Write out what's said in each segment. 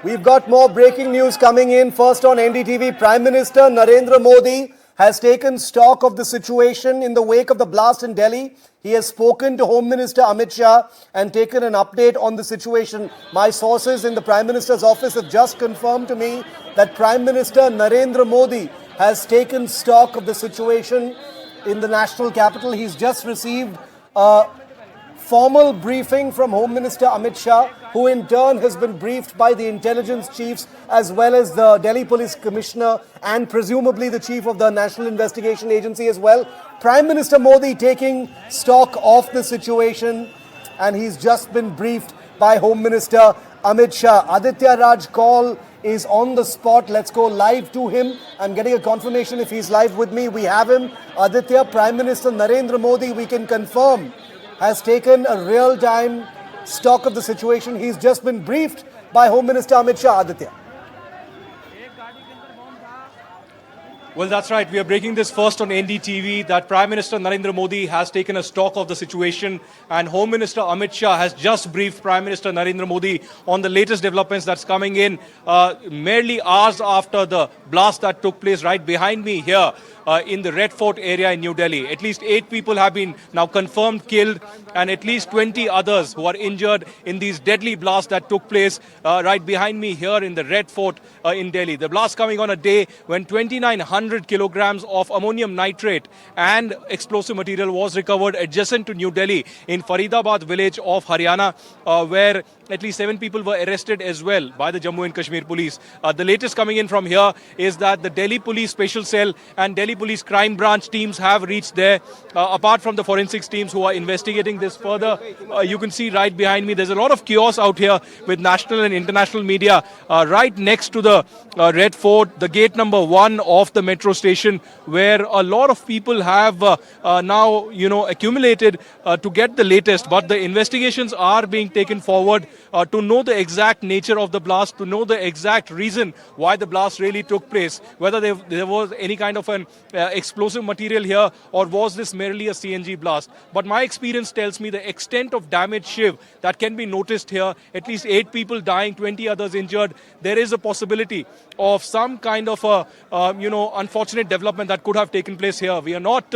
We've got more breaking news coming in. First on NDTV, Prime Minister Narendra Modi has taken stock of the situation in the wake of the blast in Delhi. He has spoken to Home Minister Amit Shah and taken an update on the situation. My sources in the Prime Minister's office have just confirmed to me that Prime Minister Narendra Modi has taken stock of the situation in the national capital. He's just received a formal briefing from Home Minister Amit Shah, who in turn has been briefed by the intelligence chiefs as well as the Delhi Police Commissioner and presumably the chief of the National Investigation Agency as well. Prime Minister Modi taking stock of the situation, and he's just been briefed by Home Minister Amit Shah. Aditya Raj Kaul is on the spot. Let's go live to him. I'm getting a confirmation if he's live with me. We have him. Aditya, Prime Minister Narendra Modi, we can confirm, has taken a real-time stock of the situation. He's just been briefed by Home Minister Amit Shah. Aditya. Well, that's right. We are breaking this first on NDTV that Prime Minister Narendra Modi has taken a stock of the situation, and Home Minister Amit Shah has just briefed Prime Minister Narendra Modi on the latest developments that's coming in merely hours after the blast that took place right behind me here in the Red Fort area in New Delhi. At least 8 people have been now confirmed killed, and at least 20 others who are injured in these deadly blasts that took place right behind me here in the Red Fort in Delhi. The blast coming on a day when 2,900 kilograms of ammonium nitrate and explosive material was recovered adjacent to New Delhi in Faridabad village of Haryana, where at least 7 people were arrested as well by the Jammu and Kashmir police. The latest coming in from here is that the Delhi Police Special Cell and Delhi Police Crime Branch teams have reached there. Apart from the forensics teams who are investigating this further, you can see right behind me, there's a lot of chaos out here with national and international media right next to the Red Fort, the gate number 1 of the metro station, where a lot of people have now, accumulated to get the latest. But the investigations are being taken forward to know the exact nature of the blast, to know the exact reason why the blast really took place, whether there was any kind of an explosive material here or was this merely a CNG blast. But my experience tells me the extent of damage, Shiv, that can be noticed here, at least 8 people dying, 20 others injured. There is a possibility of some kind of a, unfortunate development that could have taken place here. We are not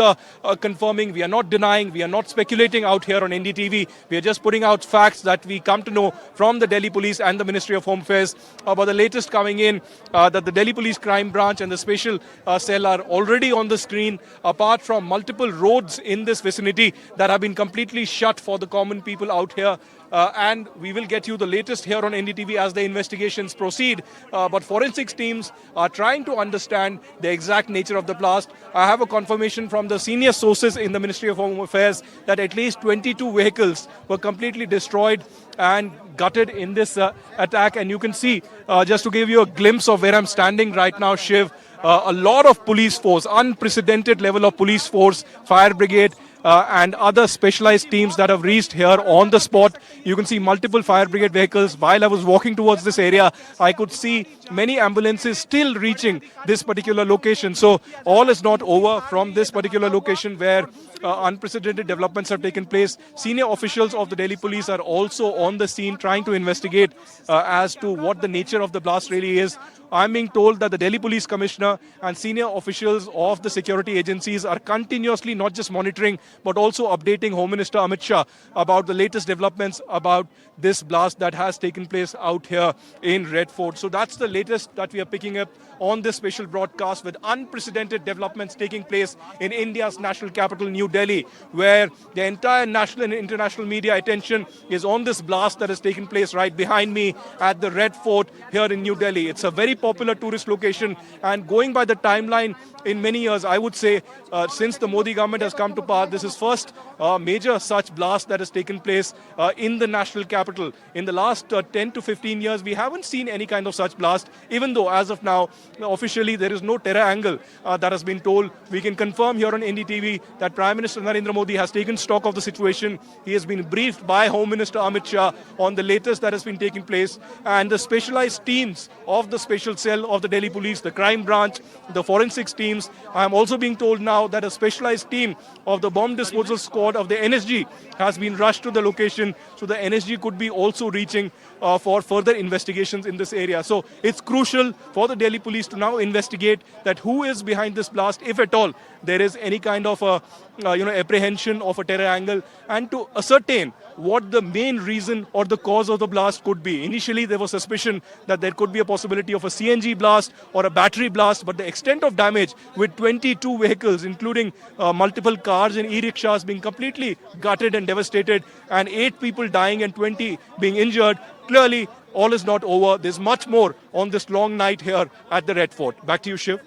confirming, we are not denying, we are not speculating out here on NDTV. We are just putting out facts that we come to know from the Delhi Police and the Ministry of Home Affairs. But the latest coming in, that the Delhi Police Crime Branch and the Special Cell are already on the screen, apart from multiple roads in this vicinity that have been completely shut for the common people out here. And we will get you the latest here on NDTV as the investigations proceed. But forensics teams are trying to understand the exact nature of the blast. I have a confirmation from the senior sources in the Ministry of Home Affairs that at least 22 vehicles were completely destroyed and gutted in this attack. And you can see, just to give you a glimpse of where I'm standing right now, Shiv, a lot of police force, unprecedented level of police force, fire brigade, and other specialized teams that have reached here on the spot. You can see multiple fire brigade vehicles. While I was walking towards this area, I could see many ambulances still reaching this particular location. So all is not over from this particular location where unprecedented developments have taken place. Senior officials of the Delhi Police are also on the scene trying to investigate as to what the nature of the blast really is. I'm being told that the Delhi Police Commissioner and senior officials of the security agencies are continuously not just monitoring but also updating Home Minister Amit Shah about the latest developments about this blast that has taken place out here in Red Fort. So that's the latest that we are picking up on this special broadcast, with unprecedented developments taking place in India's national capital, New Delhi, where the entire national and international media attention is on this blast that has taken place right behind me at the Red Fort here in New Delhi. It's a very popular tourist location, and going by the timeline, in many years, I would say, since the Modi government has come to power, this is first major such blast that has taken place in the national capital. In the last 10 to 15 years, we haven't seen any kind of such blast, even though as of now, officially there is no terror angle that has been told. We can confirm here on NDTV that Prime Minister Narendra Modi has taken stock of the situation. He has been briefed by Home Minister Amit Shah on the latest that has been taking place, and the specialized teams of the Special special cell of the Delhi police, the crime branch, the forensics teams. I am also being told now that a specialized team of the bomb disposal squad of the NSG has been rushed to the location. So the NSG could be also reaching for further investigations in this area. So it's crucial for the Delhi police to now investigate that who is behind this blast, if at all there is any kind of apprehension of a terror angle, and to ascertain what the main reason or the cause of the blast could be. Initially, there was suspicion that there could be a possibility of a CNG blast or a battery blast, but the extent of damage with 22 vehicles, including multiple cars and e-rickshaws being completely gutted and devastated, and 8 people dying and 20 being injured, clearly all is not over. There's much more on this long night here at the Red Fort. Back to you, Shiv.